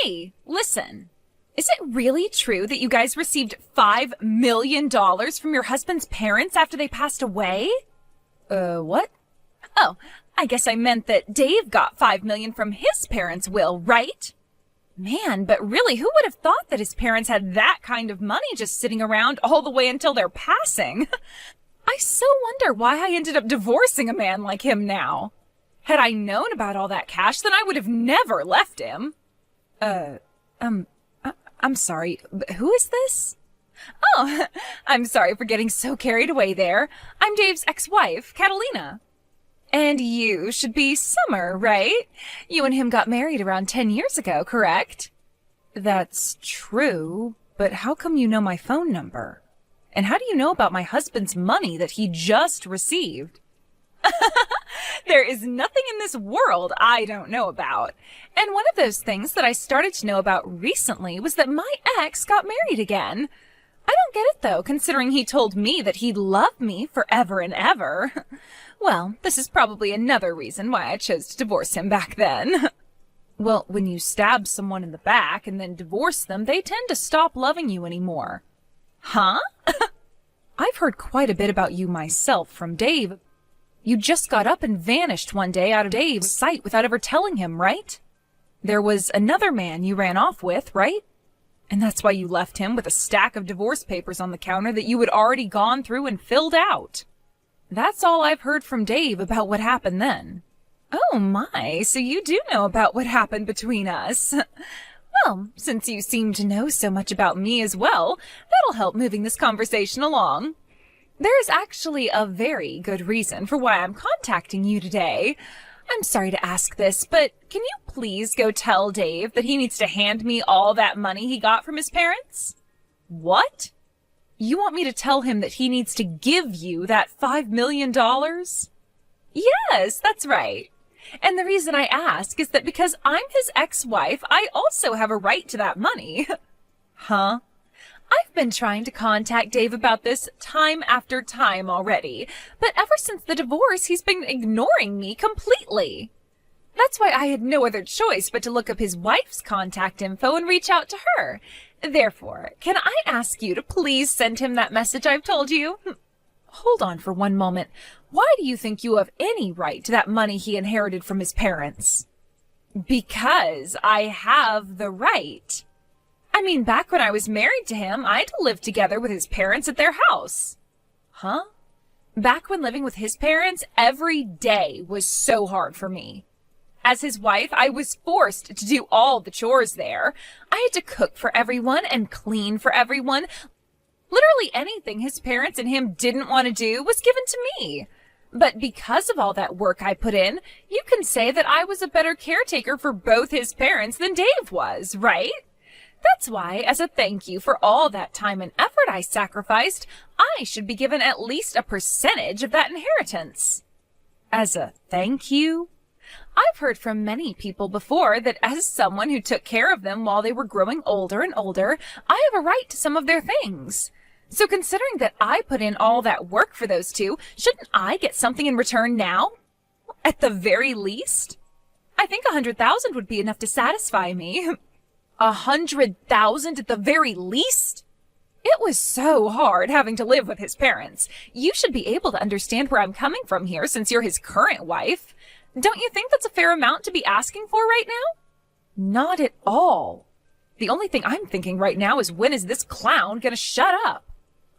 Hey, listen. Is it really true that you guys received $5 million from your husband's parents after they passed away? What? Oh, I guess I meant that Dave got $5 million from his parents' will, right? Man, but really, who would have thought that his parents had that kind of money just sitting around all the way until their passing? I so wonder why I ended up divorcing a man like him now. Had I known about all that cash, then I would have never left him. I'm sorry, but who is this? Oh, I'm sorry for getting so carried away there. I'm Dave's ex-wife, Catalina. And you should be Summer, right? You and him got married around 10 years ago, correct? That's true, but how come you know my phone number? And how do you know about my husband's money that he just received? There is nothing in this world I don't know about. And one of those things that I started to know about recently was that my ex got married again. I don't get it, though, considering he told me that he'd love me forever and ever. Well, this is probably another reason why I chose to divorce him back then. Well, when you stab someone in the back and then divorce them, they tend to stop loving you anymore. Huh? I've heard quite a bit about you myself from Dave. You just got up and vanished one day out of Dave's sight without ever telling him, right? There was another man you ran off with, right? And that's why you left him with a stack of divorce papers on the counter that you had already gone through and filled out. That's all I've heard from Dave about what happened then. Oh my, so you do know about what happened between us. Well, since you seem to know so much about me as well, that'll help moving this conversation along. There is actually a very good reason for why I'm contacting you today. I'm sorry to ask this, but can you please go tell Dave that he needs to hand me all that money he got from his parents? What? You want me to tell him that he needs to give you that $5 million? Yes, that's right. And the reason I ask is that because I'm his ex-wife, I also have a right to that money. Huh? I've been trying to contact Dave about this time after time already, but ever since the divorce, he's been ignoring me completely. That's why I had no other choice but to look up his wife's contact info and reach out to her. Therefore, can I ask you to please send him that message I've told you? Hold on for one moment. Why do you think you have any right to that money he inherited from his parents? Because I have the right. I mean, back when I was married to him, I'd lived together with his parents at their house. Huh? Back when living with his parents, every day was so hard for me. As his wife, I was forced to do all the chores there. I had to cook for everyone and clean for everyone. Literally anything his parents and him didn't want to do was given to me. But because of all that work I put in, you can say that I was a better caretaker for both his parents than Dave was, right? That's why, as a thank you for all that time and effort I sacrificed, I should be given at least a percentage of that inheritance. As a thank you? I've heard from many people before that as someone who took care of them while they were growing older and older, I have a right to some of their things. So considering that I put in all that work for those two, shouldn't I get something in return now? At the very least? I think 100,000 would be enough to satisfy me. 100,000 at the very least? It was so hard having to live with his parents. You should be able to understand where I'm coming from here since you're his current wife. Don't you think that's a fair amount to be asking for right now? Not at all. The only thing I'm thinking right now is when is this clown gonna shut up?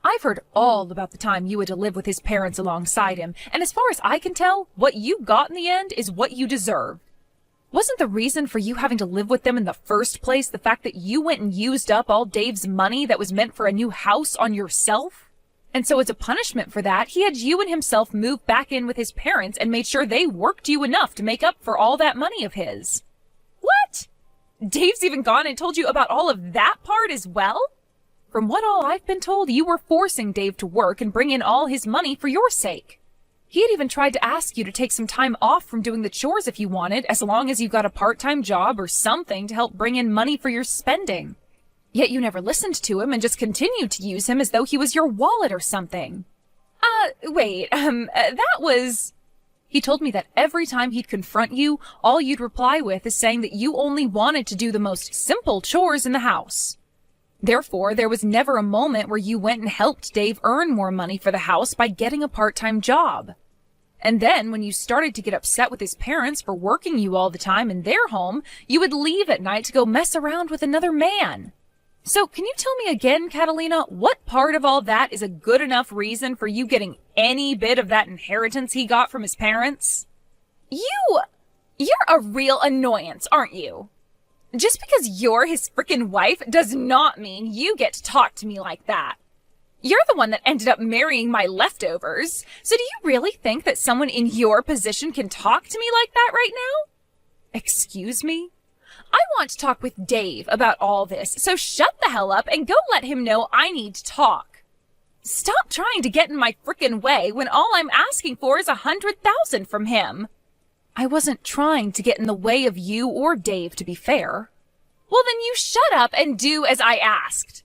I've heard all about the time you had to live with his parents alongside him, and as far as I can tell, what you got in the end is what you deserve. Wasn't the reason for you having to live with them in the first place the fact that you went and used up all Dave's money that was meant for a new house on yourself? And so as a punishment for that, he had you and himself move back in with his parents and made sure they worked you enough to make up for all that money of his. What? Dave's even gone and told you about all of that part as well? From what all I've been told, you were forcing Dave to work and bring in all his money for your sake. He had even tried to ask you to take some time off from doing the chores if you wanted, as long as you got a part-time job or something to help bring in money for your spending. Yet you never listened to him and just continued to use him as though he was your wallet or something. That was... He told me that every time he'd confront you, all you'd reply with is saying that you only wanted to do the most simple chores in the house. Therefore, there was never a moment where you went and helped Dave earn more money for the house by getting a part-time job. And then, when you started to get upset with his parents for working you all the time in their home, you would leave at night to go mess around with another man. So, can you tell me again, Catalina, what part of all that is a good enough reason for you getting any bit of that inheritance he got from his parents? You're a real annoyance, aren't you? Just because you're his frickin' wife does not mean you get to talk to me like that. You're the one that ended up marrying my leftovers. So do you really think that someone in your position can talk to me like that right now? Excuse me? I want to talk with Dave about all this, so shut the hell up and go let him know I need to talk. Stop trying to get in my frickin' way when all I'm asking for is $100,000 from him. I wasn't trying to get in the way of you or Dave, to be fair. Well, then you shut up and do as I asked.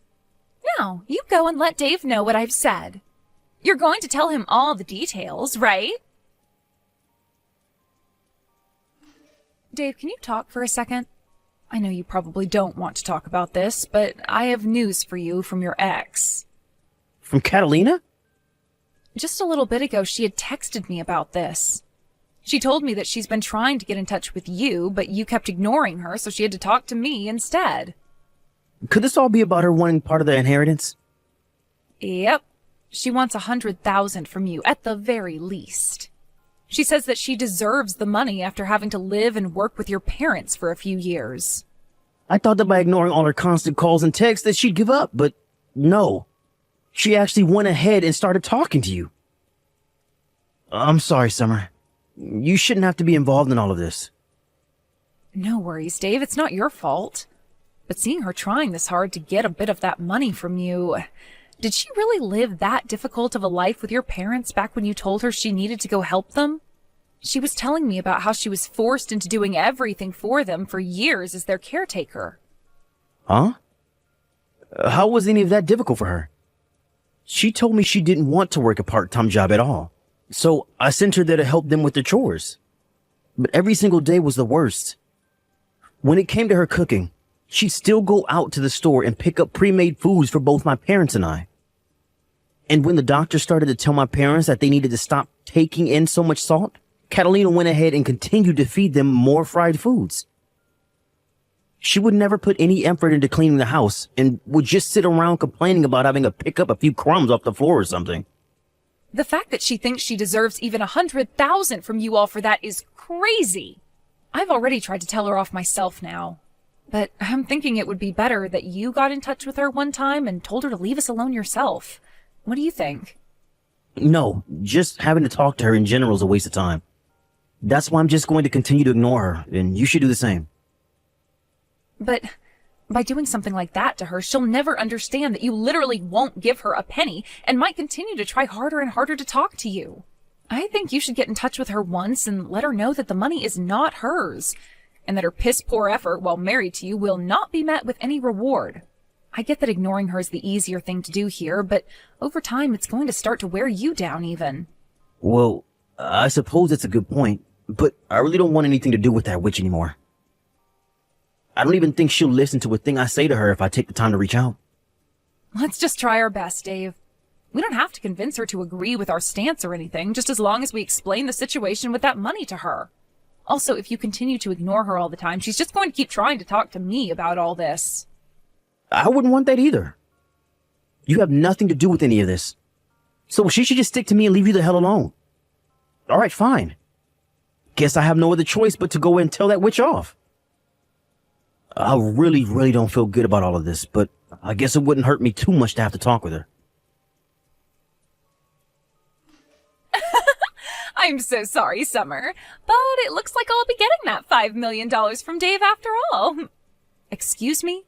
Now, you go and let Dave know what I've said. You're going to tell him all the details, right? Dave, can you talk for a second? I know you probably don't want to talk about this, but I have news for you from your ex. From Catalina? Just a little bit ago, she had texted me about this. She told me that she's been trying to get in touch with you, but you kept ignoring her, so she had to talk to me instead. Could this all be about her wanting part of the inheritance? Yep. She wants $100,000 from you, at the very least. She says that she deserves the money after having to live and work with your parents for a few years. I thought that by ignoring all her constant calls and texts that she'd give up, but no. She actually went ahead and started talking to you. I'm sorry, Summer. You shouldn't have to be involved in all of this. No worries, Dave. It's not your fault. But seeing her trying this hard to get a bit of that money from you, did she really live that difficult of a life with your parents back when you told her she needed to go help them? She was telling me about how she was forced into doing everything for them for years as their caretaker. Huh? How was any of that difficult for her? She told me she didn't want to work a part-time job at all. So I sent her there to help them with the chores. But every single day was the worst. When it came to her cooking, she'd still go out to the store and pick up pre-made foods for both my parents and I. And when the doctor started to tell my parents that they needed to stop taking in so much salt, Catalina went ahead and continued to feed them more fried foods. She would never put any effort into cleaning the house and would just sit around complaining about having to pick up a few crumbs off the floor or something. The fact that she thinks she deserves even $100,000 from you all for that is crazy. I've already tried to tell her off myself now. But I'm thinking it would be better that you got in touch with her one time and told her to leave us alone yourself. What do you think? No, just having to talk to her in general is a waste of time. That's why I'm just going to continue to ignore her, and you should do the same. But by doing something like that to her, she'll never understand that you literally won't give her a penny and might continue to try harder and harder to talk to you. I think you should get in touch with her once and let her know that the money is not hers, and that her piss-poor effort while married to you will not be met with any reward. I get that ignoring her is the easier thing to do here, but over time it's going to start to wear you down even. Well, I suppose that's a good point, but I really don't want anything to do with that witch anymore. I don't even think she'll listen to a thing I say to her if I take the time to reach out. Let's just try our best, Dave. We don't have to convince her to agree with our stance or anything, just as long as we explain the situation with that money to her. Also, if you continue to ignore her all the time, she's just going to keep trying to talk to me about all this. I wouldn't want that either. You have nothing to do with any of this. So she should just stick to me and leave you the hell alone. Alright, fine. Guess I have no other choice but to go and tell that witch off. I really don't feel good about all of this, but I guess it wouldn't hurt me too much to have to talk with her. I'm so sorry, Summer, but it looks like I'll be getting that $5 million from Dave after all. Excuse me?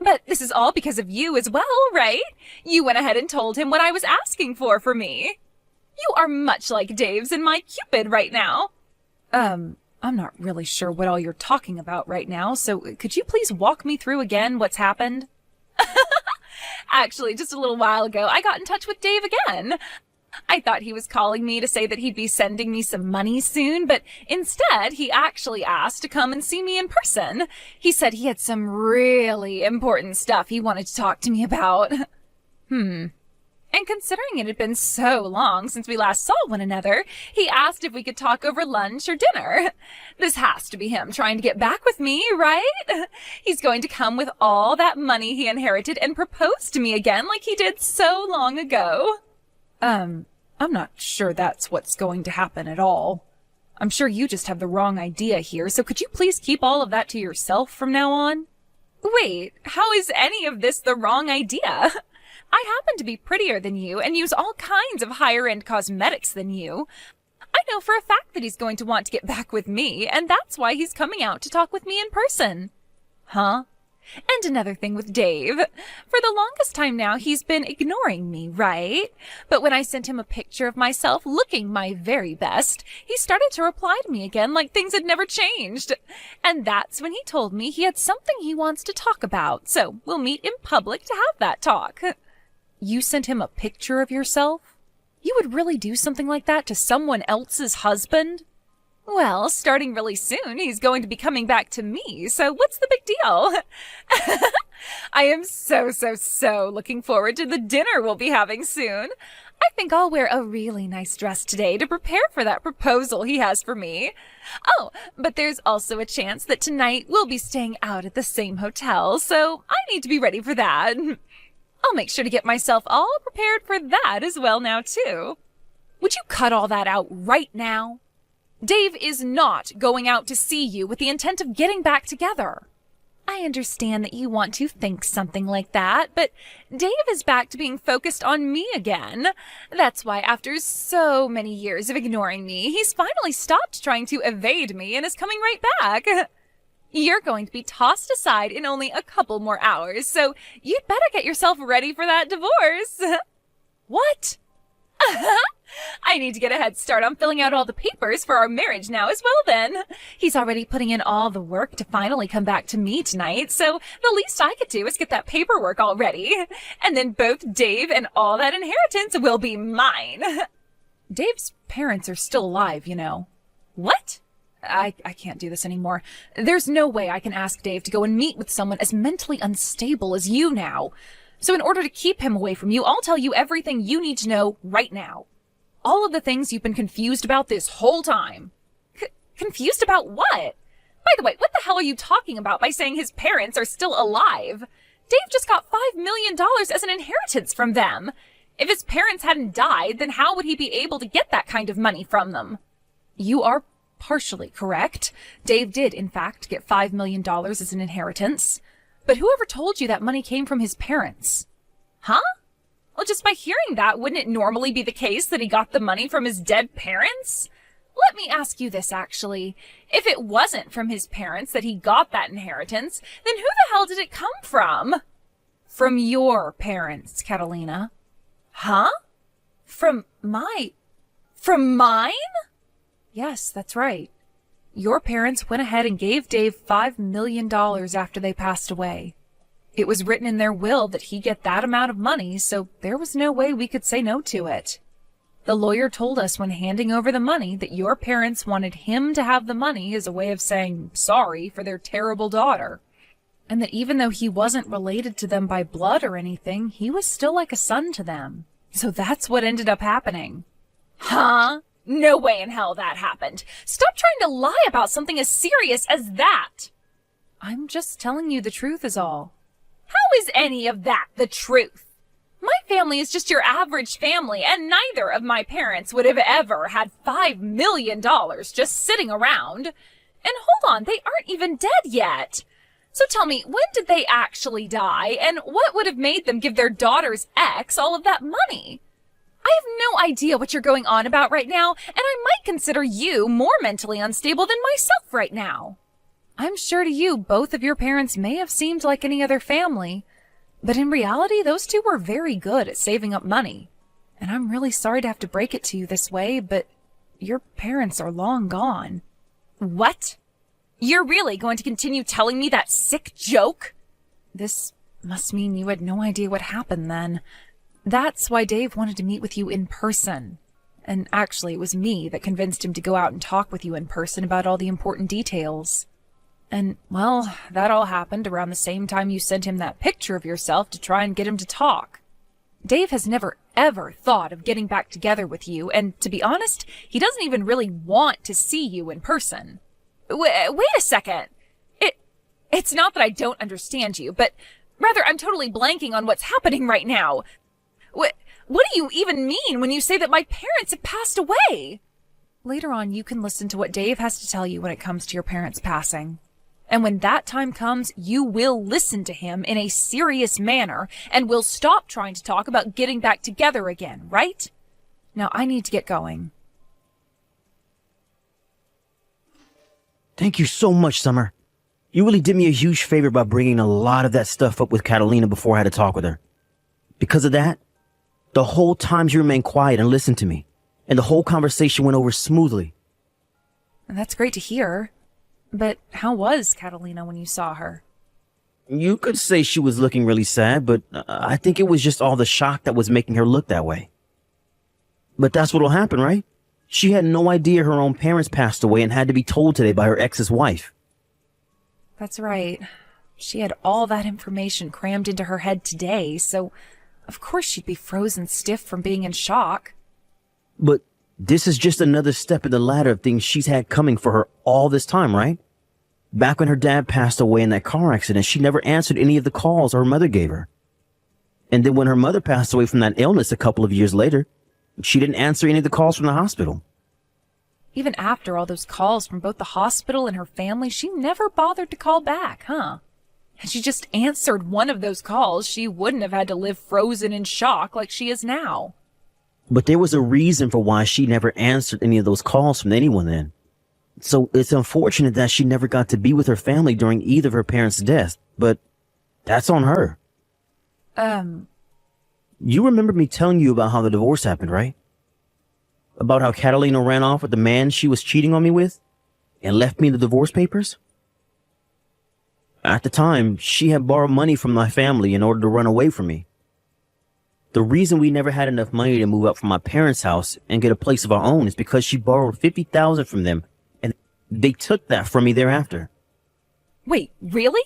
But this is all because of you as well, right? You went ahead and told him what I was asking for me. You are much like Dave's and my Cupid right now. I'm not really sure what all you're talking about right now, so could you please walk me through again what's happened? Actually, just a little while ago, I got in touch with Dave again. I thought he was calling me to say that he'd be sending me some money soon, but instead he actually asked to come and see me in person. He said he had some really important stuff he wanted to talk to me about. And considering it had been so long since we last saw one another, he asked if we could talk over lunch or dinner. This has to be him trying to get back with me, right? He's going to come with all that money he inherited and propose to me again like he did so long ago. I'm not sure that's what's going to happen at all. I'm sure you just have the wrong idea here, so could you please keep all of that to yourself from now on? Wait, how is any of this the wrong idea? I happen to be prettier than you and use all kinds of higher-end cosmetics than you. I know for a fact that he's going to want to get back with me, and that's why he's coming out to talk with me in person. Huh? And another thing with Dave. For the longest time now, he's been ignoring me, right? But when I sent him a picture of myself looking my very best, he started to reply to me again like things had never changed. And that's when he told me he had something he wants to talk about, so we'll meet in public to have that talk. You sent him a picture of yourself? You would really do something like that to someone else's husband? Well, starting really soon, he's going to be coming back to me, so what's the big deal? I am so looking forward to the dinner we'll be having soon. I think I'll wear a really nice dress today to prepare for that proposal he has for me. Oh, but there's also a chance that tonight we'll be staying out at the same hotel, so I need to be ready for that. I'll make sure to get myself all prepared for that as well now, too. Would you cut all that out right now? Dave is not going out to see you with the intent of getting back together. I understand that you want to think something like that, but Dave is back to being focused on me again. That's why after so many years of ignoring me, he's finally stopped trying to evade me and is coming right back. You're going to be tossed aside in only a couple more hours, so you'd better get yourself ready for that divorce. What? I need to get a head start on filling out all the papers for our marriage now as well then. He's already putting in all the work to finally come back to me tonight, so the least I could do is get that paperwork all ready. And then both Dave and all that inheritance will be mine. Dave's parents are still alive, you know. What? I can't do this anymore. There's no way I can ask Dave to go and meet with someone as mentally unstable as you now. So in order to keep him away from you, I'll tell you everything you need to know right now. All of the things you've been confused about this whole time. Confused about what? By the way, what the hell are you talking about by saying his parents are still alive? Dave just got $5 million as an inheritance from them. If his parents hadn't died, then how would he be able to get that kind of money from them? You are partially correct. Dave did, in fact, get $5 million as an inheritance. But whoever told you that money came from his parents? Huh? Well, just by hearing that, wouldn't it normally be the case that he got the money from his dead parents? Let me ask you this, actually. If it wasn't from his parents that he got that inheritance, then who the hell did it come from? From your parents, Catalina. Huh? From mine? Yes, that's right. Your parents went ahead and gave Dave $5 million after they passed away. It was written in their will that he get that amount of money, so there was no way we could say no to it. The lawyer told us when handing over the money that your parents wanted him to have the money as a way of saying sorry for their terrible daughter. And that even though he wasn't related to them by blood or anything, he was still like a son to them. So that's what ended up happening. Huh? No way in hell that happened. Stop trying to lie about something as serious as that. I'm just telling you the truth is all. How is any of that the truth? My family is just your average family, and neither of my parents would have ever had $5 million just sitting around. And hold on, they aren't even dead yet. So tell me, when did they actually die, and what would have made them give their daughter's ex all of that money? I have no idea what you're going on about right now, and I might consider you more mentally unstable than myself right now. I'm sure to you, both of your parents may have seemed like any other family, but in reality, those two were very good at saving up money. And I'm really sorry to have to break it to you this way, but your parents are long gone. What? You're really going to continue telling me that sick joke? This must mean you had no idea what happened then. That's why Dave wanted to meet with you in person. And actually, it was me that convinced him to go out and talk with you in person about all the important details. And, well, that all happened around the same time you sent him that picture of yourself to try and get him to talk. Dave has never, ever thought of getting back together with you, and to be honest, he doesn't even really want to see you in person. Wait a second. It's not that I don't understand you, but rather I'm totally blanking on what's happening right now. What do you even mean when you say that my parents have passed away? Later on, you can listen to what Dave has to tell you when it comes to your parents passing. And when that time comes, you will listen to him in a serious manner and will stop trying to talk about getting back together again, right? Now I need to get going. Thank you so much, Summer. You really did me a huge favor by bringing a lot of that stuff up with Catalina before I had to talk with her. Because of that, the whole time you remained quiet and listened to me, and the whole conversation went over smoothly. That's great to hear. But how was Catalina when you saw her? You could say she was looking really sad, but I think it was just all the shock that was making her look that way. But that's what'll happen, right? She had no idea her own parents passed away and had to be told today by her ex's wife. That's right. She had all that information crammed into her head today, so of course she'd be frozen stiff from being in shock. But this is just another step in the ladder of things she's had coming for her all this time, right? Back when her dad passed away in that car accident, she never answered any of the calls her mother gave her. And then when her mother passed away from that illness a couple of years later, she didn't answer any of the calls from the hospital. Even after all those calls from both the hospital and her family, she never bothered to call back, huh? Had she just answered one of those calls, she wouldn't have had to live frozen in shock like she is now. But there was a reason for why she never answered any of those calls from anyone then. So it's unfortunate that she never got to be with her family during either of her parents' deaths, but that's on her. You remember me telling you about how the divorce happened, right? About how Catalina ran off with the man she was cheating on me with and left me the divorce papers? At the time, she had borrowed money from my family in order to run away from me. The reason we never had enough money to move out from my parents' house and get a place of our own is because she borrowed $50,000 from them, and they took that from me thereafter. Wait, really?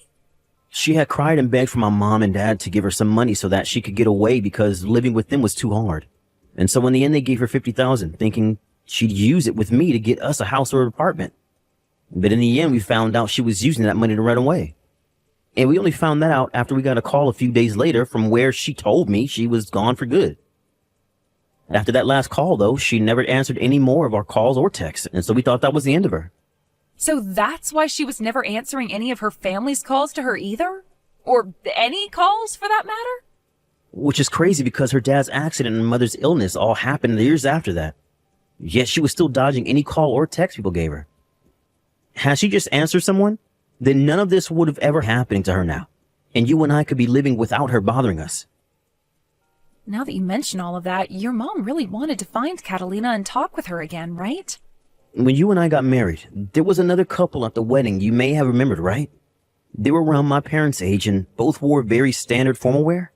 She had cried and begged for my mom and dad to give her some money so that she could get away because living with them was too hard. And so in the end, they gave her $50,000, thinking she'd use it with me to get us a house or an apartment. But in the end, we found out she was using that money to run away. And we only found that out after we got a call a few days later from where she told me she was gone for good. After that last call, though, she never answered any more of our calls or texts, and so we thought that was the end of her. So that's why she was never answering any of her family's calls to her either? Or any calls, for that matter? Which is crazy because her dad's accident and mother's illness all happened years after that. Yet she was still dodging any call or text people gave her. Had she just answered someone, then none of this would have ever happened to her now, and you and I could be living without her bothering us. Now that you mention all of that, your mom really wanted to find Catalina and talk with her again, right? When you and I got married, there was another couple at the wedding you may have remembered, right? They were around my parents' age and both wore very standard formal wear.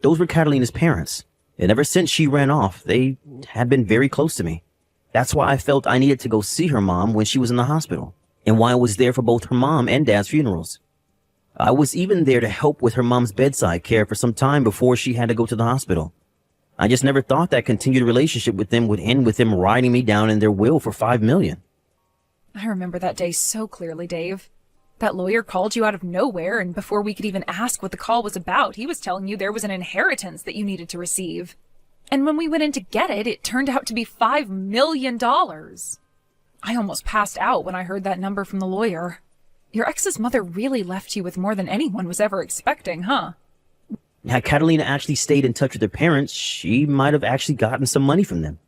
Those were Catalina's parents, and ever since she ran off, they had been very close to me. That's why I felt I needed to go see her mom when she was in the hospital, and why I was there for both her mom and dad's funerals. I was even there to help with her mom's bedside care for some time before she had to go to the hospital. I just never thought that continued relationship with them would end with them writing me down in their will for $5 million. I remember that day so clearly, Dave. That lawyer called you out of nowhere, and before we could even ask what the call was about, he was telling you there was an inheritance that you needed to receive. And when we went in to get it, it turned out to be $5 million. I almost passed out when I heard that number from the lawyer. Your ex's mother really left you with more than anyone was ever expecting, huh? Had Catalina actually stayed in touch with her parents, she might have actually gotten some money from them.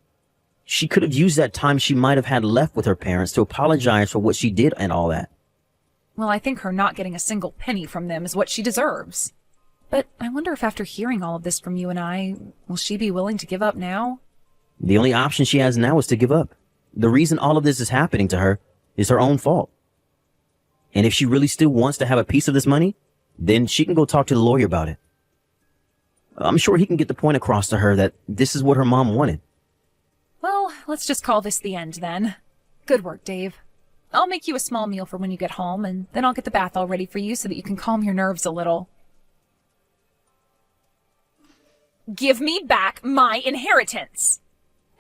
She could have used that time she might have had left with her parents to apologize for what she did and all that. Well, I think her not getting a single penny from them is what she deserves. But I wonder if after hearing all of this from you and I, will she be willing to give up now? The only option she has now is to give up. The reason all of this is happening to her is her own fault. And if she really still wants to have a piece of this money, then she can go talk to the lawyer about it. I'm sure he can get the point across to her that this is what her mom wanted. Well, let's just call this the end then. Good work, Dave. I'll make you a small meal for when you get home, and then I'll get the bath all ready for you so that you can calm your nerves a little. Give me back my inheritance.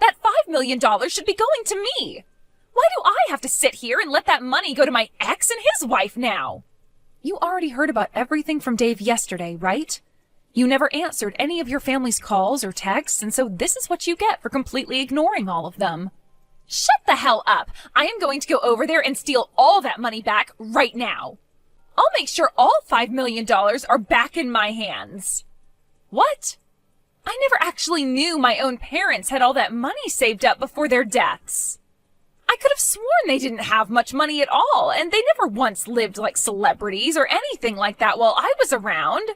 That $5 million should be going to me. Why do I have to sit here and let that money go to my ex and his wife now? You already heard about everything from Dave yesterday, right? You never answered any of your family's calls or texts, and so this is what you get for completely ignoring all of them. Shut the hell up! I am going to go over there and steal all that money back right now. I'll make sure all $5 million are back in my hands. What? I never actually knew my own parents had all that money saved up before their deaths. I could have sworn they didn't have much money at all, and they never once lived like celebrities or anything like that while I was around.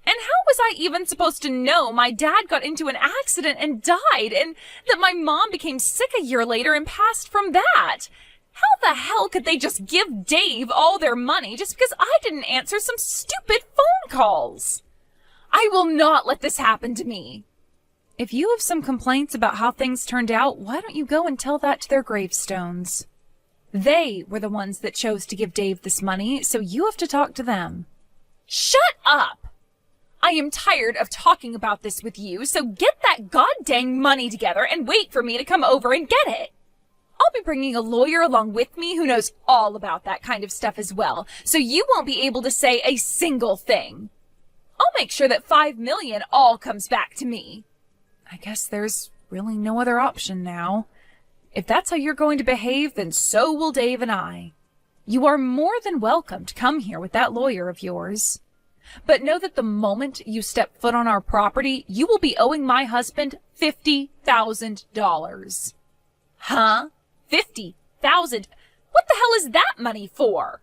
And how was I even supposed to know my dad got into an accident and died, and that my mom became sick a year later and passed from that? How the hell could they just give Dave all their money just because I didn't answer some stupid phone calls? I will not let this happen to me. If you have some complaints about how things turned out, why don't you go and tell that to their gravestones? They were the ones that chose to give Dave this money, so you have to talk to them. Shut up! I am tired of talking about this with you, so get that goddamn money together and wait for me to come over and get it. I'll be bringing a lawyer along with me who knows all about that kind of stuff as well, so you won't be able to say a single thing. I'll make sure that $5 million all comes back to me. I guess there's really no other option now. If that's how you're going to behave, then so will Dave and I. You are more than welcome to come here with that lawyer of yours. But know that the moment you step foot on our property, you will be owing my husband $50,000. Huh? 50,000? What the hell is that money for?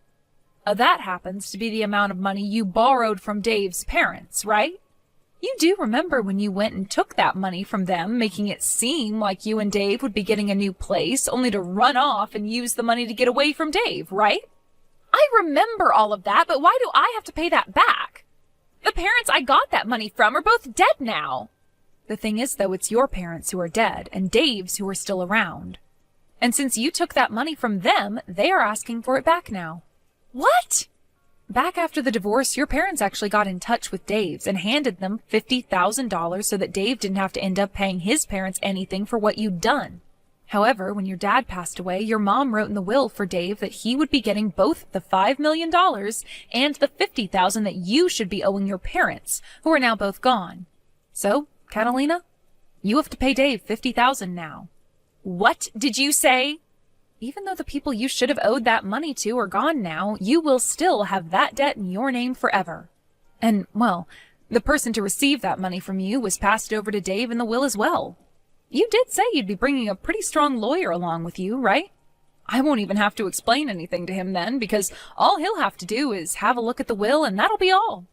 That happens to be the amount of money you borrowed from Dave's parents, right? You do remember when you went and took that money from them, making it seem like you and Dave would be getting a new place, only to run off and use the money to get away from Dave, right? I remember all of that, but why do I have to pay that back? The parents I got that money from are both dead now. The thing is, though, it's your parents who are dead and Dave's who are still around. And since you took that money from them, they are asking for it back now. What? Back after the divorce, your parents actually got in touch with Dave's and handed them $50,000 so that Dave didn't have to end up paying his parents anything for what you'd done. However, when your dad passed away, your mom wrote in the will for Dave that he would be getting both the $5 million and the $50,000 that you should be owing your parents, who are now both gone. So, Catalina, you have to pay Dave $50,000 now. What did you say? Even though the people you should have owed that money to are gone now, you will still have that debt in your name forever. And, well, the person to receive that money from you was passed over to Dave in the will as well. You did say you'd be bringing a pretty strong lawyer along with you, right? I won't even have to explain anything to him then, because all he'll have to do is have a look at the will and that'll be all.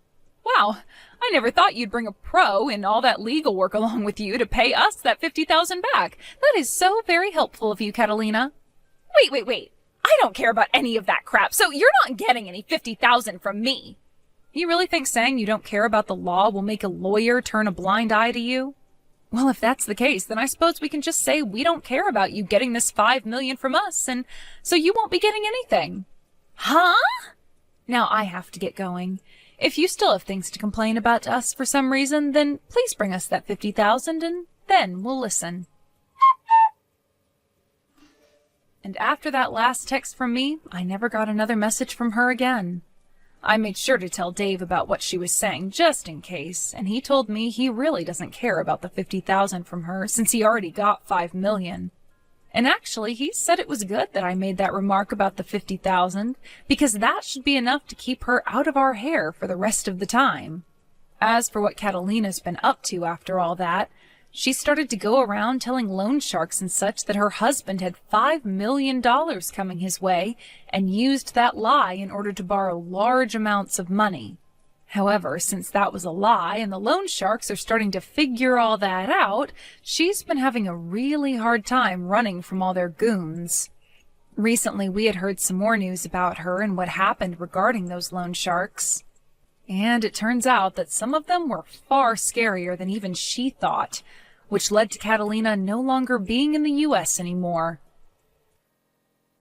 Wow, I never thought you'd bring a pro and all that legal work along with you to pay us that $50,000 back. That is so very helpful of you, Catalina. Wait. I don't care about any of that crap, so you're not getting any $50,000 from me. You really think saying you don't care about the law will make a lawyer turn a blind eye to you? Well, if that's the case, then I suppose we can just say we don't care about you getting this $5 million from us, and so you won't be getting anything. Huh? Now I have to get going. If you still have things to complain about us for some reason, then please bring us that $50,000 and then we'll listen. And after that last text from me, I never got another message from her again. I made sure to tell Dave about what she was saying, just in case, and he told me he really doesn't care about the $50,000 from her, since he already got $5 million. And actually, he said it was good that I made that remark about the $50,000, because that should be enough to keep her out of our hair for the rest of the time. As for what Catalina's been up to after all that, she started to go around telling loan sharks and such that her husband had $5 million coming his way and used that lie in order to borrow large amounts of money. However, since that was a lie and the loan sharks are starting to figure all that out, she's been having a really hard time running from all their goons. Recently, we had heard some more news about her and what happened regarding those loan sharks. And it turns out that some of them were far scarier than even she thought, which led to Catalina no longer being in the US anymore.